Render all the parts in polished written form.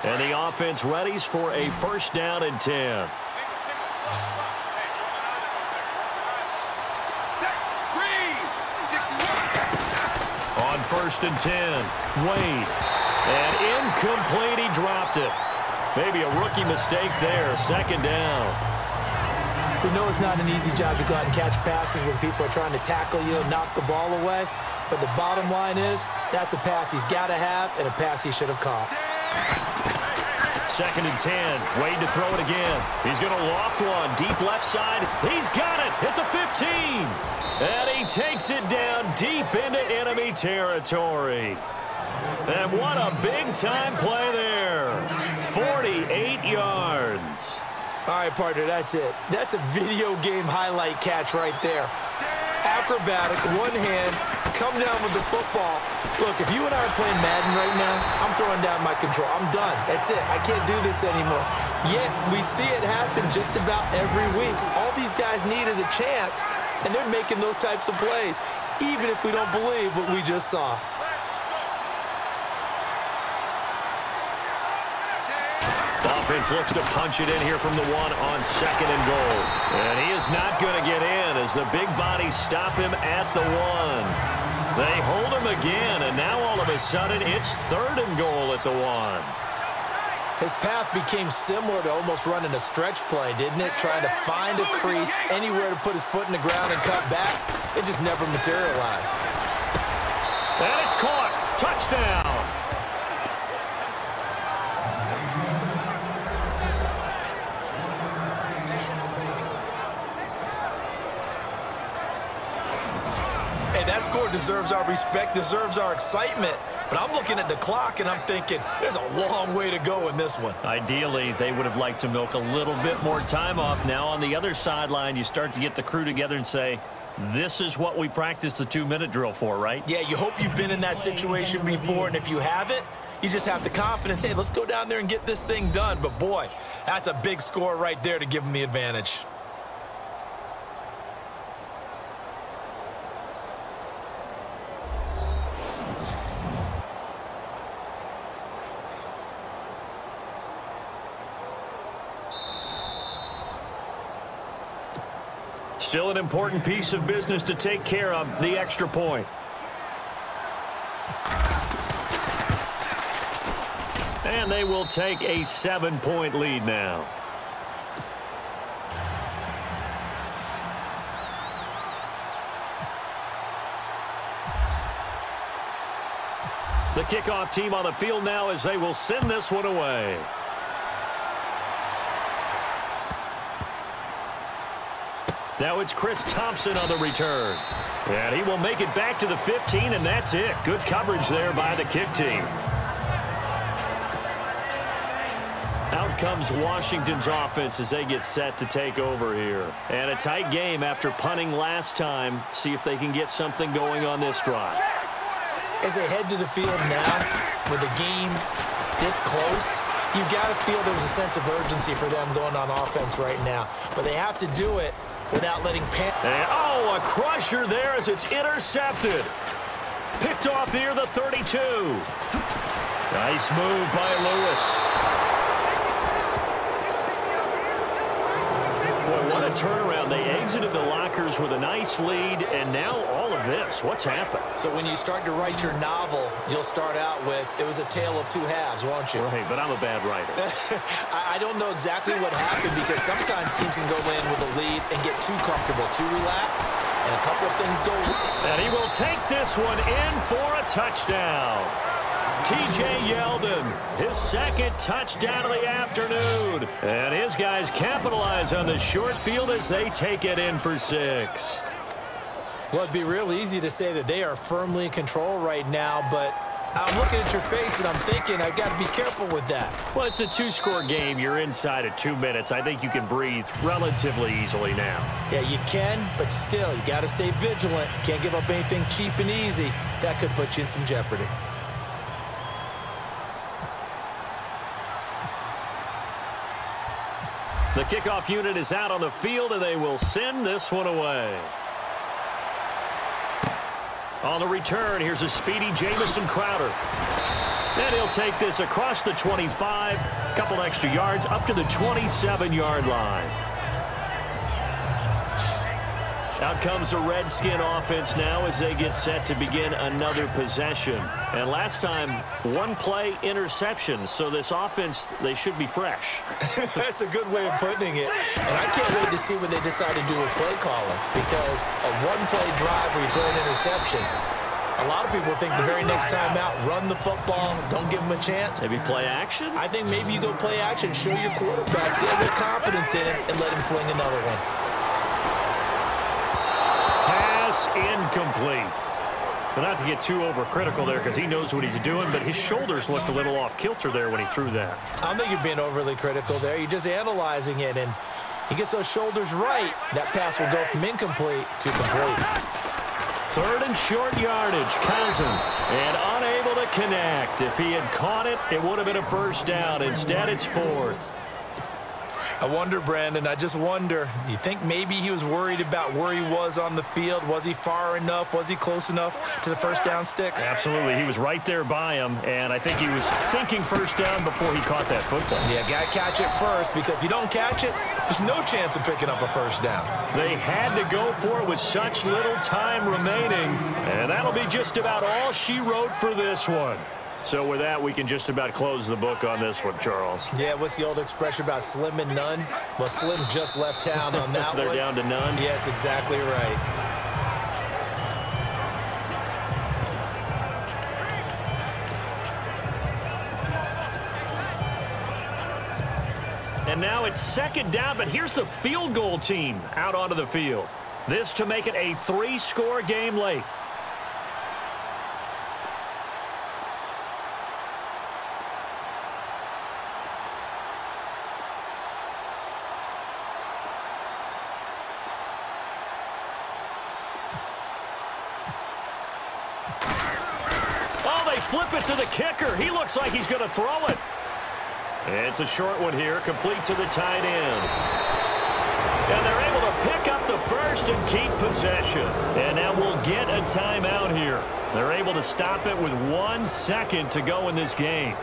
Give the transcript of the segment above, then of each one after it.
And the offense readies for a first down and 10. On first and 10, Wade. And incomplete, he dropped it. Maybe a rookie mistake there, second down. We know it's not an easy job to go out and catch passes when people are trying to tackle you and knock the ball away. But the bottom line is, that's a pass he's got to have and a pass he should have caught. Second and 10. Wade to throw it again. He's going to loft one. Deep left side. He's got it at the 15. And he takes it down deep into enemy territory. And what a big-time play there. 48 yards. All right, partner, that's it. That's a video game highlight catch right there. Acrobatic, one hand, come down with the football. Look, if you and I are playing Madden right now, I'm throwing down my control. I'm done. That's it. I can't do this anymore. Yet, we see it happen just about every week. All these guys need is a chance, and they're making those types of plays, even if we don't believe what we just saw. Offense looks to punch it in here from the one on second and goal. And he is not going to get in as the big bodies stop him at the one. They hold him again, and now all of a sudden it's third and goal at the one. His path became similar to almost running a stretch play, didn't it? Trying to find a crease, anywhere to put his foot in the ground and cut back. It just never materialized. And it's caught. Touchdown. That score deserves our respect, deserves our excitement. But I'm looking at the clock, and I'm thinking, there's a long way to go in this one. Ideally, they would have liked to milk a little bit more time off. Now, on the other sideline, you start to get the crew together and say, this is what we practiced the 2-minute drill for, right? Yeah, you hope you've been in that situation before, and if you haven't, you just have the confidence, hey, let's go down there and get this thing done. But, boy, that's a big score right there to give them the advantage. Still an important piece of business to take care of, the extra point. And they will take a 7-point lead now. The kickoff team on the field now as they will send this one away. Now it's Chris Thompson on the return. And he will make it back to the 15, and that's it. Good coverage there by the kick team. Out comes Washington's offense as they get set to take over here. And a tight game after punting last time. See if they can get something going on this drive. As they head to the field now, with the game this close, you've got to feel there's a sense of urgency for them going on offense right now. But they have to do it without letting a crusher there as it's intercepted. Picked off near the 32. Nice move by Lewis. Boy, what a turnaround. They exited the lockers with a nice lead, and now all of this. What's happened? So when you start to write your novel, you'll start out with, it was a tale of two halves, won't you? Right, but I'm a bad writer. I don't know exactly what happened because sometimes teams can go in with a lead and get too comfortable, too relaxed, and a couple of things go. And he will take this one in for a touchdown. T.J. Yeldon, his second touchdown of the afternoon. And his guys capitalize on the short field as they take it in for 6. Well, it'd be real easy to say that they are firmly in control right now, but I'm looking at your face and I'm thinking I've got to be careful with that. Well, it's a 2-score game. You're inside of 2 minutes. I think you can breathe relatively easily now. Yeah, you can, but still, you got to stay vigilant. Can't give up anything cheap and easy. That could put you in some jeopardy. The kickoff unit is out on the field, and they will send this one away. On the return, here's a speedy Jamison Crowder. And he'll take this across the 25, a couple extra yards, up to the 27-yard line. Out comes the Redskin offense now as they get set to begin another possession. And last time, one play interception. So this offense, they should be fresh. That's a good way of putting it. And I can't wait to see what they decide to do with play calling. Because a one-play drive where you throw an interception, a lot of people think the very next time out, run the football, don't give them a chance. Maybe play action? I think maybe you go play action, show your quarterback, get a little confidence in him, and let him fling another one. Pass incomplete. But not to get too overcritical there because he knows what he's doing, but his shoulders looked a little off kilter there when he threw that. I don't think you're being overly critical there. You're just analyzing it, and he gets those shoulders right. That pass will go from incomplete to complete. Third and short yardage, Cousins, and unable to connect. If he had caught it, it would have been a first down. Instead, it's fourth. I wonder, Brandon, I just wonder, you think maybe he was worried about where he was on the field? Was he far enough? Was he close enough to the first down sticks? Absolutely. He was right there by him, and I think he was thinking first down before he caught that football. Yeah, got to catch it first, because if you don't catch it, there's no chance of picking up a first down. They had to go for it with such little time remaining, and that'll be just about all she wrote for this one. So with that, we can just about close the book on this one, Charles. Yeah, what's the old expression about slim and none? Well, Slim just left town on that They're one. down to none? Yes, exactly right. And now it's second down, but here's the field goal team out onto the field. This to make it a 3-score game late. Flip it to the kicker. He looks like he's going to throw it. It's a short one here, complete to the tight end. And they're able to pick up the first and keep possession. And now we'll get a timeout here. They're able to stop it with 1 second to go in this game.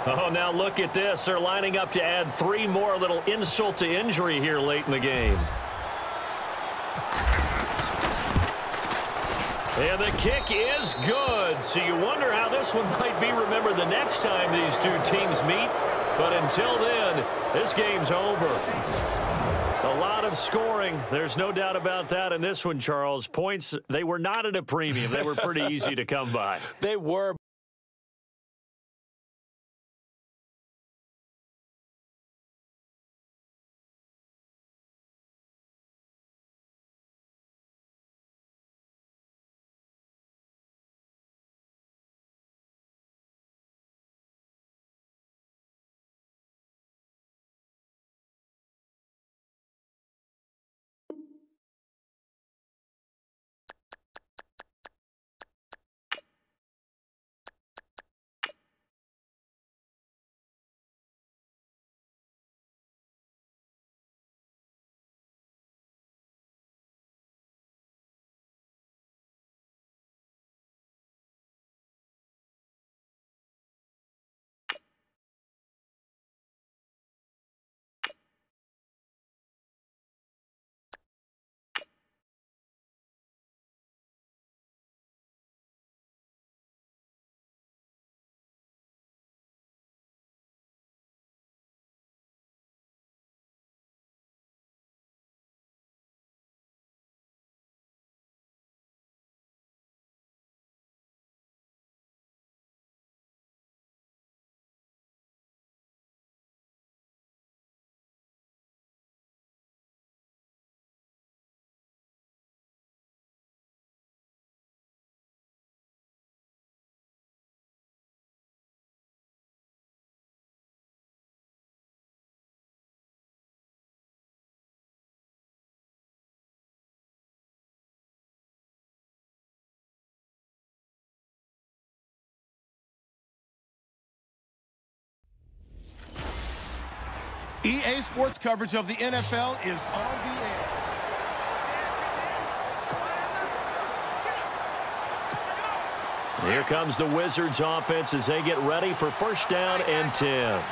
Oh, now look at this. They're lining up to add 3 more, a little insult to injury here late in the game. And the kick is good. So you wonder how this one might be remembered the next time these two teams meet. But until then, this game's over. A lot of scoring. There's no doubt about that in this one, Charles. Points, they were not at a premium. They were pretty easy to come by. They were. EA Sports coverage of the NFL is on the air. Here comes the Wizards offense as they get ready for first down and 10.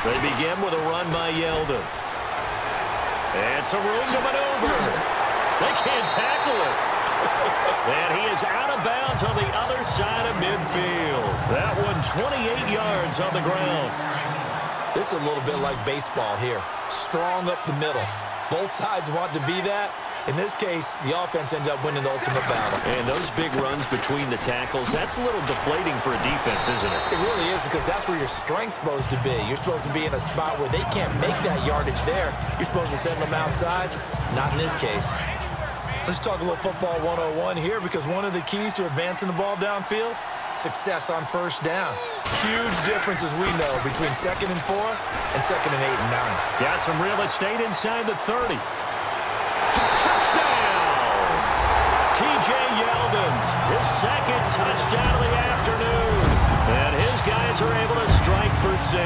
They begin with a run by Yeldon. And some room to maneuver. They can't tackle it. And he is out of bounds on the other side of midfield. That one 28 yards on the ground. This is a little bit like baseball here. Strong up the middle. Both sides want to be that. In this case, the offense ended up winning the ultimate battle. And those big runs between the tackles, that's a little deflating for a defense, isn't it? It really is, because that's where your strength's supposed to be. You're supposed to be in a spot where they can't make that yardage there. You're supposed to send them outside. Not in this case. Let's talk a little football 101 here, because one of the keys to advancing the ball downfield, success on first down. Huge difference, as we know, between 2nd and 4 and 2nd and 8 and 9. Got some real estate inside the 30. Touchdown! T.J. Yeldon, his second touchdown of the afternoon. And his guys are able to strike for 6.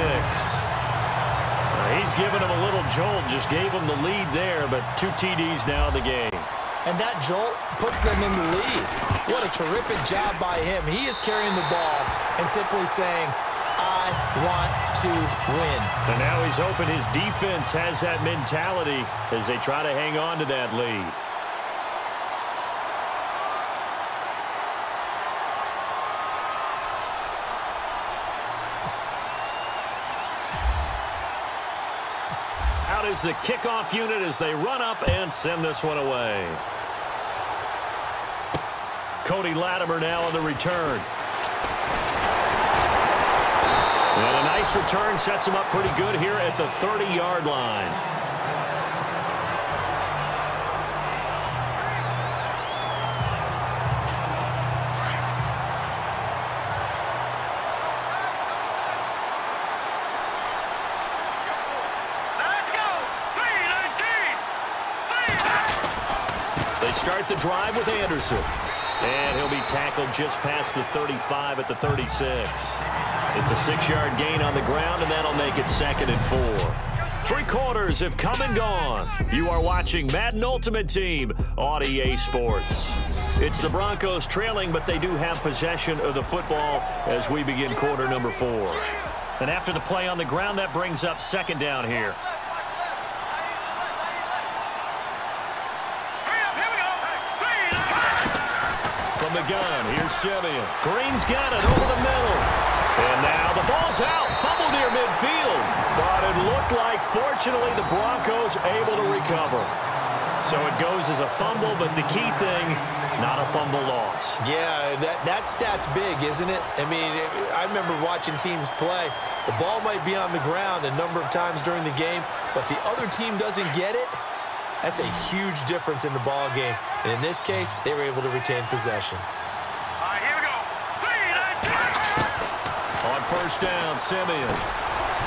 He's given him a little jolt, just gave him the lead there, but 2 TDs now in the game. And that jolt puts them in the lead. What a terrific job by him. He is carrying the ball and simply saying, I want to win. And now he's hoping his defense has that mentality as they try to hang on to that lead. Out is the kickoff unit as they run up and send this one away. Cody Latimer now on the return. And a nice return sets him up pretty good here at the 30-yard line. They start the drive with Anderson. And he'll be tackled just past the 35 at the 36. It's a 6-yard gain on the ground, and that'll make it 2nd and 4. 3 quarters have come and gone. You are watching Madden Ultimate Team on EA Sports. It's the Broncos trailing, but they do have possession of the football as we begin quarter number 4. And after the play on the ground, that brings up 2nd down here. From the gun, here's Simeon. Green's got it over the middle. And now the ball's out. Fumble near midfield. But it looked like, fortunately, the Broncos able to recover. So it goes as a fumble, but the key thing, not a fumble loss. Yeah, that stat's big, isn't it? I mean, I remember watching teams play. The ball might be on the ground a number of times during the game, but the other team doesn't get it. That's a huge difference in the ball game. And in this case, they were able to retain possession. All right, here we go. On first down, Simeon.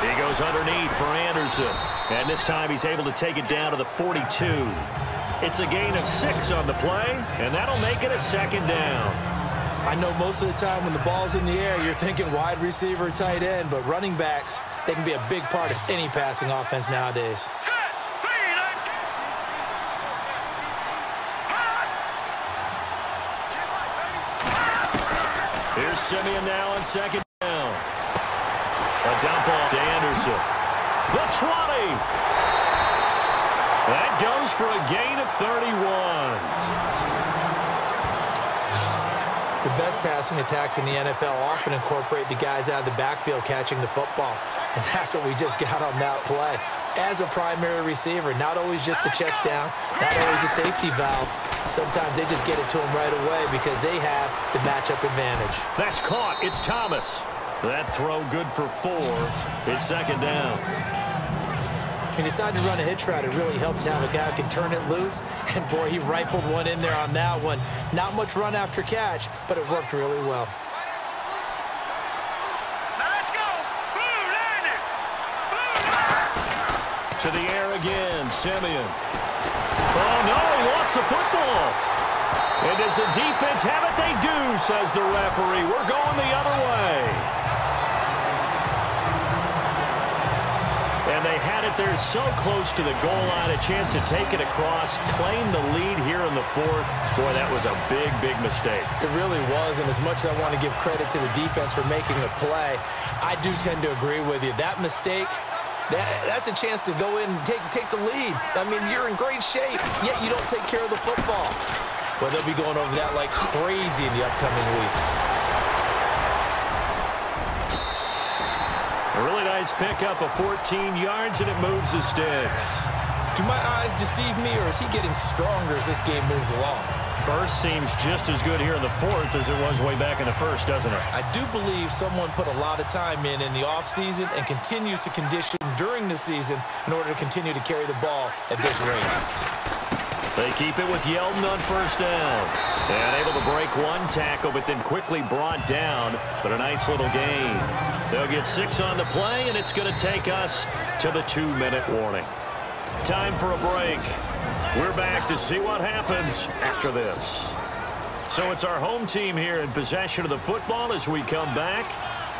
He goes underneath for Anderson. And this time he's able to take it down to the 42. It's a gain of 6 on the play, and that'll make it a 2nd down. I know most of the time when the ball's in the air, you're thinking wide receiver, tight end, but running backs, they can be a big part of any passing offense nowadays. Here's Simeon now on 2nd down. A dump off to Anderson. The 20. That goes for a gain of 31. The best passing attacks in the NFL often incorporate the guys out of the backfield catching the football. And that's what we just got on that play. As a primary receiver, not always just a check down, not always a safety valve. Sometimes they just get it to him right away because they have the matchup advantage. That's caught. It's Thomas. That throw good for 4. It's 2nd down. He decided to run a hitch route. It really helps to have a guy who can turn it loose. And, boy, he rifled one in there on that one. Not much run after catch, but it worked really well. Let's go. Blue landed. To the air again, Simeon. Oh, no, he lost the football. And does the defense have it? They do, says the referee. We're going the other way. And they had it there so close to the goal line, a chance to take it across, claim the lead here in the fourth. Boy, that was a big, big mistake. It really was, and as much as I want to give credit to the defense for making the play, I do tend to agree with you. That mistake, that's a chance to go in and take the lead. I mean, you're in great shape, yet you don't take care of the football. But they'll be going over that like crazy in the upcoming weeks. A really nice pickup of 14 yards, and it moves the sticks. Do my eyes deceive me, or is he getting stronger as this game moves along? Burst seems just as good here in the fourth as it was way back in the first, doesn't it? I do believe someone put a lot of time in the offseason and continues to condition during the season in order to continue to carry the ball at this rate. They keep it with Yeldon on first down. And able to break one tackle, but then quickly brought down. But a nice little gain. They'll get 6 on the play, and it's going to take us to the 2-minute warning. Time for a break. We're back to see what happens after this. So it's our home team here in possession of the football as we come back.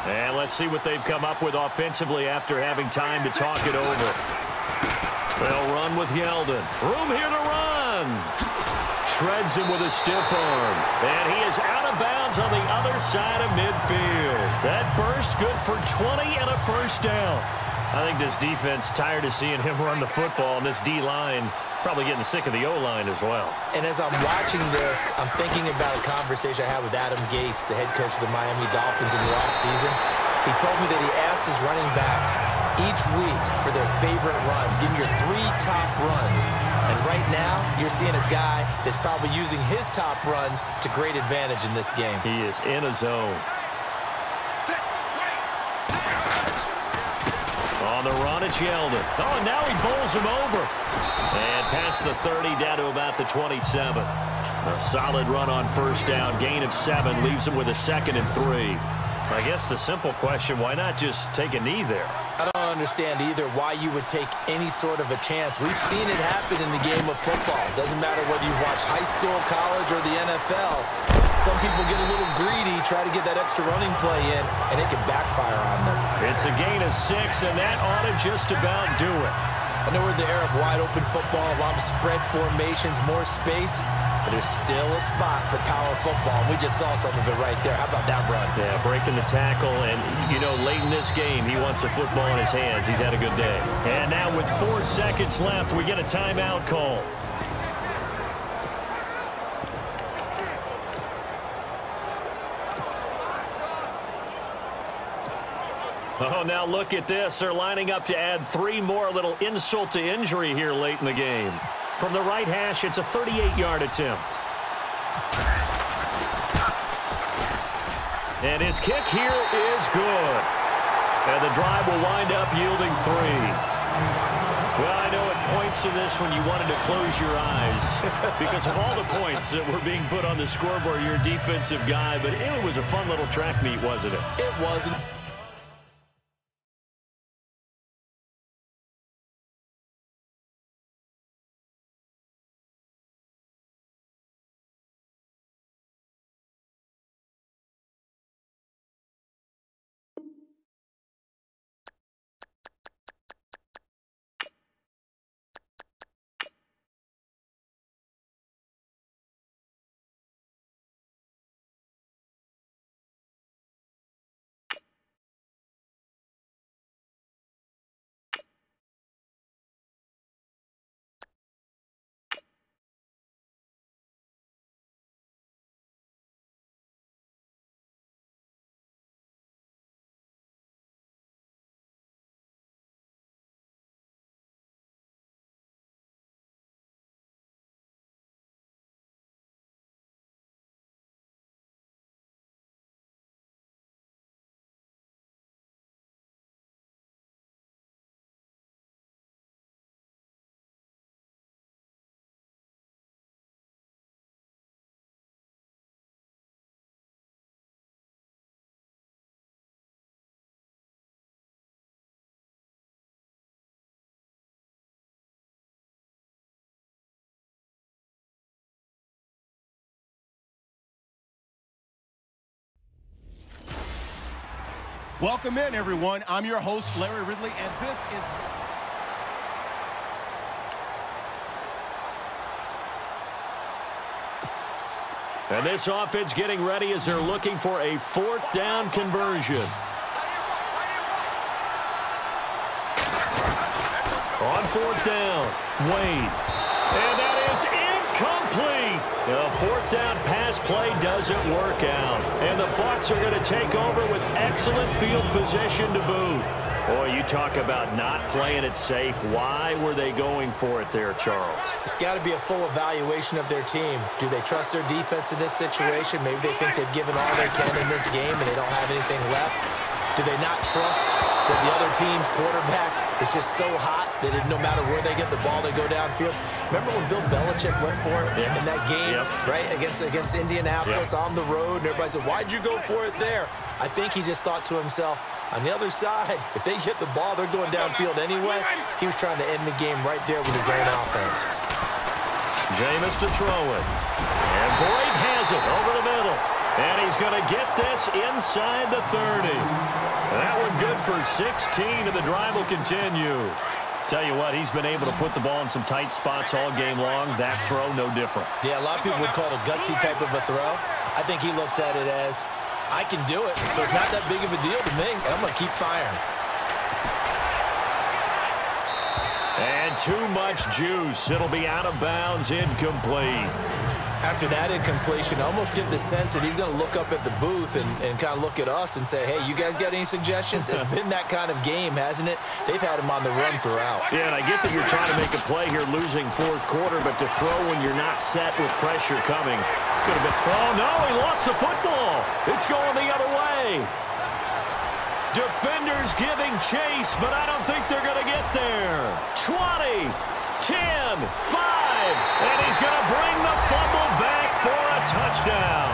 And let's see what they've come up with offensively after having time to talk it over. They'll run with Yeldon. Room here to run. Shreds him with a stiff arm. And he is out of bounds on the other side of midfield. That burst good for 20 and a first down. I think this defense tired of seeing him run the football, and this D-line probably getting sick of the O-line as well. And as I'm watching this, I'm thinking about a conversation I had with Adam Gase, the head coach of the Miami Dolphins in the offseason. He told me that he asked his running backs each week for their favorite runs. Give me your 3 top runs. And right now, you're seeing a guy that's probably using his top runs to great advantage in this game. He is in a zone. On the run, it's Yeldon. Oh, and now he bowls him over. And past the 30, down to about the 27. A solid run on first down. Gain of 7 leaves him with a 2nd and 3. I guess the simple question, why not just take a knee there? I don't understand either why you would take any sort of a chance. We've seen it happen in the game of football. Doesn't matter whether you watch high school, college, or the NFL. Some people get a little greedy, try to get that extra running play in, and it can backfire on them. It's a gain of 6, and that ought to just about do it. I know we're in the era of wide-open football, a lot of spread formations, more space, but there's still a spot for power football. We just saw some of it right there. How about that run? Yeah, breaking the tackle, and, you know, late in this game, he wants the football in his hands. He's had a good day. And now with 4 seconds left, we get a timeout call. Oh, now look at this. They're lining up to add 3 more. A little insult to injury here late in the game. From the right hash, it's a 38-yard attempt. And his kick here is good. And the drive will wind up yielding 3. Well, I know at points in this when you wanted to close your eyes because of all the points that were being put on the scoreboard, you're a defensive guy, but it was a fun little track meet, wasn't it? It wasn't. Welcome in, everyone. I'm your host, Larry Ridley, and this is... And this offense getting ready as they're looking for a fourth down conversion. On fourth down, Wade. And that is incomplete. A fourth down pass play doesn't work out. And the Bucs are going to take over with excellent field position to boot. Boy, you talk about not playing it safe. Why were they going for it there, Charles? It's got to be a full evaluation of their team. Do they trust their defense in this situation? Maybe they think they've given all they can in this game and they don't have anything left. Do they not trust that the other team's quarterback is just so hot that no matter where they get the ball, they go downfield? Remember when Bill Belichick went for it in that game, right, against Indianapolis on the road, and everybody said, why'd you go for it there? I think he just thought to himself, on the other side, if they get the ball, they're going downfield anyway. He was trying to end the game right there with his own offense. Jameis to throw it. And Boyd has it over the middle. And he's going to get this inside the 30. That one good for 16, and the drive will continue. Tell you what, he's been able to put the ball in some tight spots all game long. That throw, no different. Yeah, a lot of people would call it a gutsy type of a throw. I think he looks at it as, I can do it, so it's not that big of a deal to me, and I'm going to keep firing. And too much juice. It'll be out of bounds, incomplete. After that incompletion, I almost get the sense that he's going to look up at the booth and kind of look at us and say, hey, you guys got any suggestions? It's been that kind of game, hasn't it? They've had him on the run throughout. Yeah, and I get that you're trying to make a play here losing fourth quarter, but to throw when you're not set with pressure coming could have been. Oh, no, he lost the football. It's going the other way. Defenders giving chase, but I don't think they're going to get there. 20, 10, 5, and he's going to bring the fumble back for a touchdown.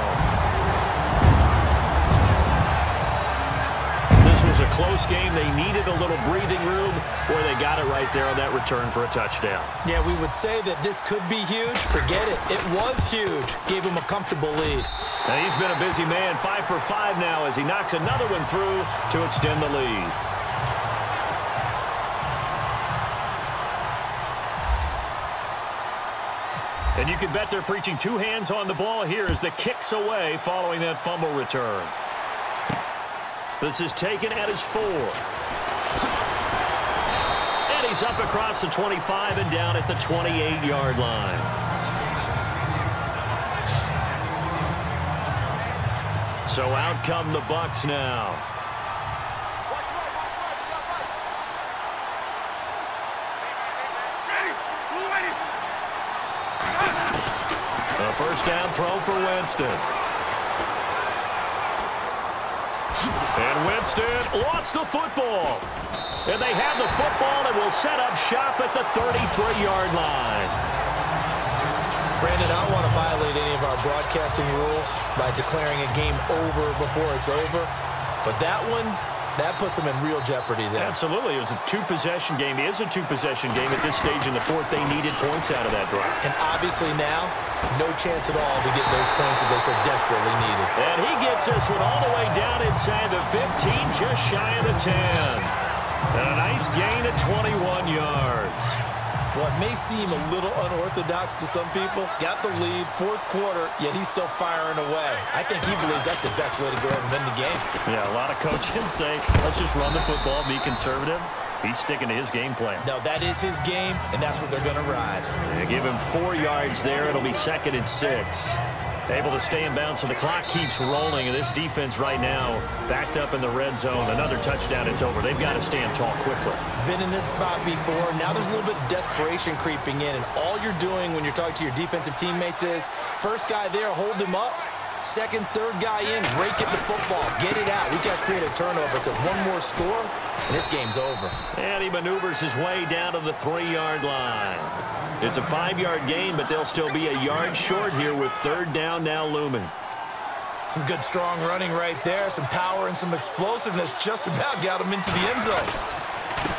This was a close game. They needed a little breathing room where they got it right there on that return for a touchdown. Yeah, we would say that this could be huge. Forget it. It was huge. Gave him a comfortable lead. And he's been a busy man, 5 for 5 now as he knocks another one through to extend the lead. And you can bet they're preaching two hands on the ball here as the kick's away following that fumble return. This is taken at his 4. And he's up across the 25 and down at the 28-yard line. So out come the Bucs now. A first down throw for Winston. And Winston lost the football. And they have the football and will set up shop at the 33-yard line. Brandon, I don't want to violate any of our broadcasting rules by declaring a game over before it's over. But that one, that puts them in real jeopardy there. Absolutely. It was a two-possession game. It is a two-possession game at this stage in the fourth. They needed points out of that drive. And obviously now, no chance at all to get those points that they so desperately needed. And he gets this one all the way down inside the 15, just shy of the 10. And a nice gain at 21 yards. What may seem a little unorthodox to some people, got the lead, fourth quarter, yet he's still firing away. I think he believes that's the best way to go ahead and win the game. Yeah, a lot of coaches say, let's just run the football, be conservative. He's sticking to his game plan. No, that is his game, and that's what they're going to ride. They give him 4 yards there. It'll be 2nd and 6. Able to stay in bounds, so the clock keeps rolling. And this defense right now backed up in the red zone. Another touchdown, it's over. They've got to stand tall quickly. Been in this spot before. Now there's a little bit of desperation creeping in. And all you're doing when you're talking to your defensive teammates is, first guy there, hold him up. Second, third guy in, rake at the football. Get it out. We've got to create a turnover because one more score, and this game's over. And he maneuvers his way down to the 3-yard line. It's a 5-yard gain, but they'll still be a yard short here with third down now looming. Some good, strong running right there. Some power and some explosiveness just about got him into the end zone.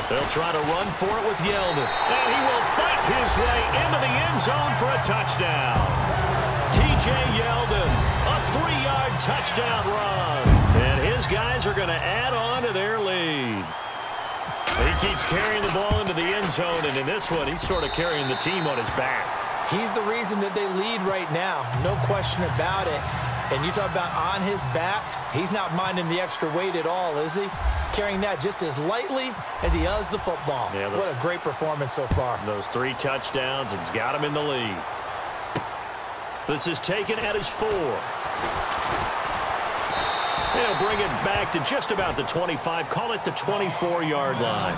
They'll try to run for it with Yeldon. And he will fight his way into the end zone for a touchdown. T.J. Yeldon, a 3-yard touchdown run. And his guys are going to add on to their lead. He keeps carrying the ball into the end zone, and in this one, he's sort of carrying the team on his back. He's the reason that they lead right now. No question about it. And you talk about on his back, he's not minding the extra weight at all, is he? Carrying that just as lightly as he does the football. Yeah, what a great performance so far. Those 3 touchdowns, it's got him in the lead. This is taken at his 4. They'll bring it back to just about the 25. Call it the 24-yard line.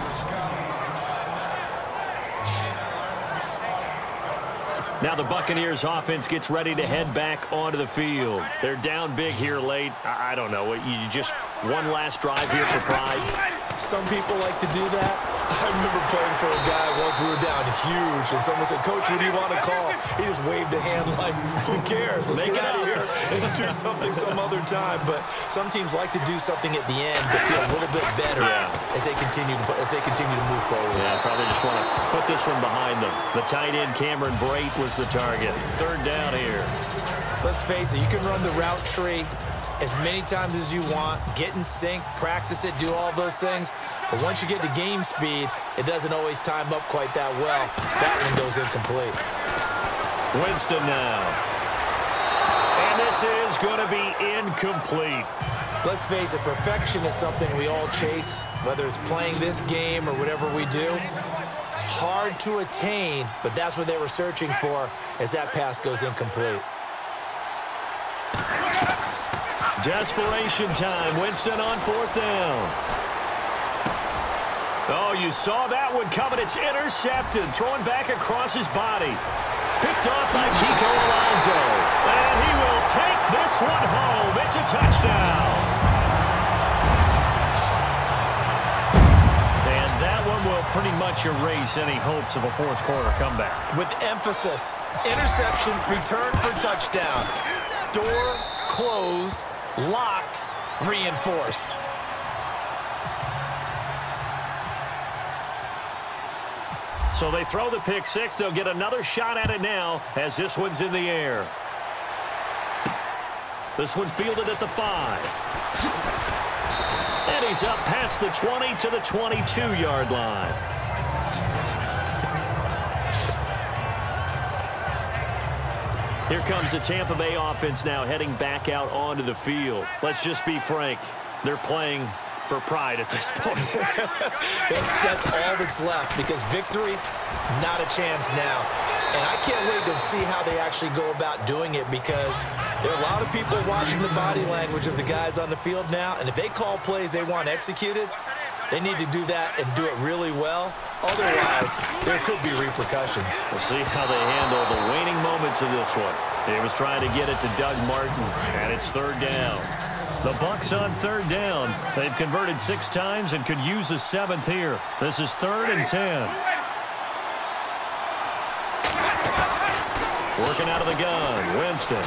Now the Buccaneers offense gets ready to head back onto the field. They're down big here late. I don't know. You just one last drive here for pride. Some people like to do that. I remember playing for a guy once. We were down huge, and someone said, "Coach, what do you want to call?" He just waved a hand like, "Who cares? Let's get out of here and do something some other time." But some teams like to do something at the end to feel a little bit better as they continue to move forward. Yeah, probably just want to put this one behind them. The tight end Cameron Brate was the target. 3rd down here. Let's face it, you can run the route tree as many times as you want, get in sync, practice it, do all those things. But once you get to game speed, it doesn't always time up quite that well. That one goes incomplete. Winston now. And this is going to be incomplete. Let's face it, perfection is something we all chase, whether it's playing this game or whatever we do. Hard to attain, but that's what they were searching for as that pass goes incomplete. Desperation time. Winston on 4th down. Oh, you saw that one coming. It's intercepted. Throwing back across his body. Picked off by Kiko Alonso. And he will take this one home. It's a touchdown. And that one will pretty much erase any hopes of a 4th quarter comeback. With emphasis. Interception, return for touchdown. Door closed. Locked, reinforced. So they throw the pick 6. They'll get another shot at it now as this one's in the air. This one fielded at the 5. And he's up past the 20 to the 22-yard line. Here comes the Tampa Bay offense now heading back out onto the field. Let's just be frank. They're playing for pride at this point. that's all that's left because victory, not a chance now. And I can't wait to see how they actually go about doing it because there are a lot of people watching the body language of the guys on the field now. And if they call plays they want executed, they need to do that and do it really well. Otherwise, there could be repercussions. We'll see how they handle the waning moments of this one. He was trying to get it to Doug Martin, and it's 3rd down. The Bucs on 3rd down. They've converted 6 times and could use a 7th here. This is 3rd and 10. Working out of the gun, Winston.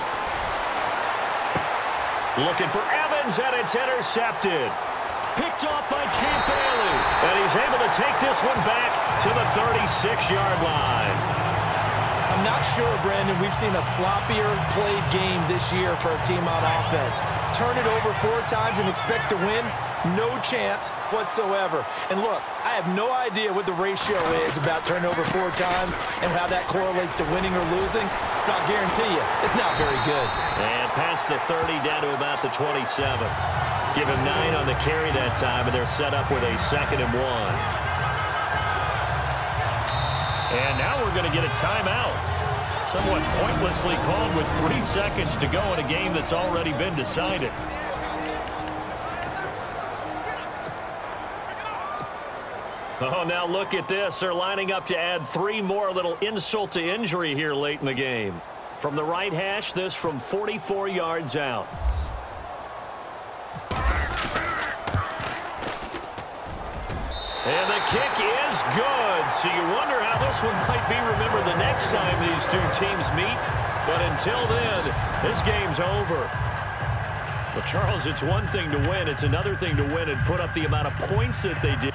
Looking for Evans, and it's intercepted. Picked off by Champ Bailey. And he's able to take this one back to the 36-yard line. I'm not sure, Brandon, we've seen a sloppier played game this year for a team on offense. Turn it over 4 times and expect to win? No chance whatsoever. And look, I have no idea what the ratio is about turning over 4 times and how that correlates to winning or losing. But I'll guarantee you, it's not very good. And past the 30 down to about the 27. Give him 9 on the carry that time, and they're set up with a 2nd and 1. And now we're going to get a timeout. Somewhat pointlessly called with 3 seconds to go in a game that's already been decided. Oh, now look at this. They're lining up to add 3 more. A little insult to injury here late in the game. From the right hash, this from 44 yards out. And the kick is good. So you wonder how this one might be remembered the next time these 2 teams meet. But until then, this game's over. Well, Charles, it's one thing to win. It's another thing to win and put up the amount of points that they did.